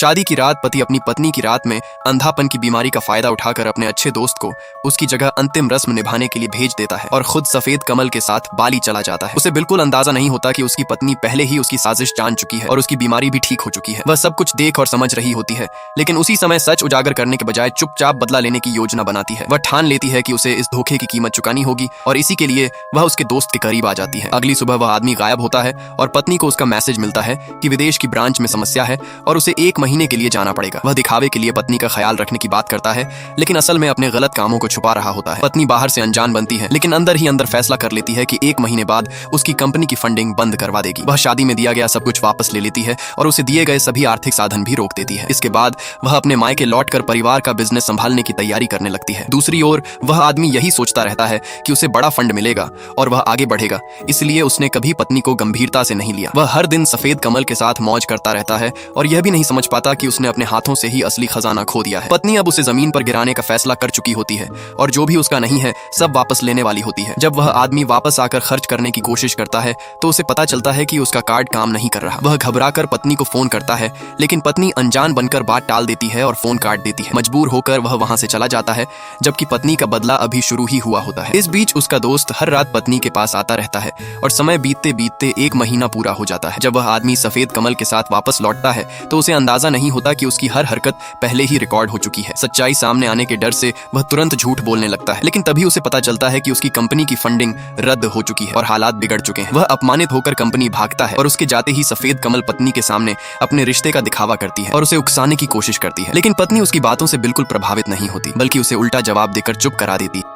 शादी की रात पति अपनी पत्नी की रात में अंधापन की बीमारी का फायदा उठाकर अपने अच्छे दोस्त को उसकी जगह अंतिम रस्म निभाने के लिए भेज देता है और खुद सफेद कमल के साथ बाली चला जाता है। उसे बिल्कुल अंदाजा नहीं होता कि उसकी पत्नी पहले ही उसकी साजिश जान चुकी है और उसकी बीमारी भी ठीक हो चुकी है। वह सब कुछ देख और समझ रही होती है, लेकिन उसी समय सच उजागर करने के बजाय चुपचाप बदला लेने की योजना बनाती है। वह ठान लेती है कि उसे इस धोखे की कीमत चुकानी होगी और इसी के लिए वह उसके दोस्त के करीब आ जाती है। अगली सुबह वह आदमी गायब होता है और पत्नी को उसका मैसेज मिलता है कि विदेश की ब्रांच में समस्या है और उसे 1 महीने के लिए जाना पड़ेगा। वह दिखावे के लिए पत्नी का ख्याल रखने की बात करता है, लेकिन असल में अपने गलत कामों को छुपा रहा होता है। पत्नी बाहर से अनजान बनती है, लेकिन अंदर ही अंदर फैसला कर लेती है कि 1 महीने बाद उसकी कंपनी की फंडिंग बंद करवा देगी। वह शादी में दिया गया सब कुछ वापस ले लेती है और उसे दिए गए सभी आर्थिक साधन भी रोक देती है। इसके बाद वह अपने मायके लौटकर परिवार का बिजनेस संभालने की तैयारी करने लगती है। दूसरी ओर वह आदमी यही सोचता रहता है कि उसे बड़ा फंड मिलेगा और वह आगे बढ़ेगा, इसलिए उसने कभी पत्नी को गंभीरता से नहीं लिया। वह हर दिन सफेद कमल के साथ मौज करता रहता है और यह भी नहीं समझ पाता कि उसने अपने हाथों से ही असली खजाना खो दिया है। पत्नी अब उसे जमीन पर गिराने का फैसला कर चुकी होती है और जो भी उसका नहीं है सब वापस लेने वाली होती है। जब वह आदमी वापस आकर खर्च करने की कोशिश करता है तो उसे पता चलता है कि उसका कार्ड काम नहीं कर रहा। वह घबराकर पत्नी को फोन करता है, लेकिन पत्नी अनजान बनकर बात टाल देती है और फोन काट देती है। मजबूर होकर वह वहां से चला जाता है, जबकि पत्नी का बदला अभी शुरू ही हुआ होता है। इस बीच उसका दोस्त हर रात पत्नी के पास आता रहता है और समय बीतते बीतते 1 महीना पूरा हो जाता है। जब वह आदमी सफेद कमल के साथ वापस लौटता है तो उसे अंदाजा नहीं होता कि उसकी हर हरकत पहले ही रिकॉर्ड हो चुकी है। सच्चाई सामने आने के डर से वह तुरंत झूठ बोलने लगता है, लेकिन तभी उसे पता चलता है कि उसकी कंपनी की फंडिंग रद्द हो चुकी है और हालात बिगड़ चुके हैं। वह अपमानित होकर कंपनी भागता है और उसके जाते ही सफेद कमल पत्नी के सामने अपने रिश्ते का दिखावा करती है और उसे उकसाने की कोशिश करती है, लेकिन पत्नी उसकी बातों से बिल्कुल प्रभावित नहीं होती, बल्कि उसे उल्टा जवाब देकर चुप करा देती है।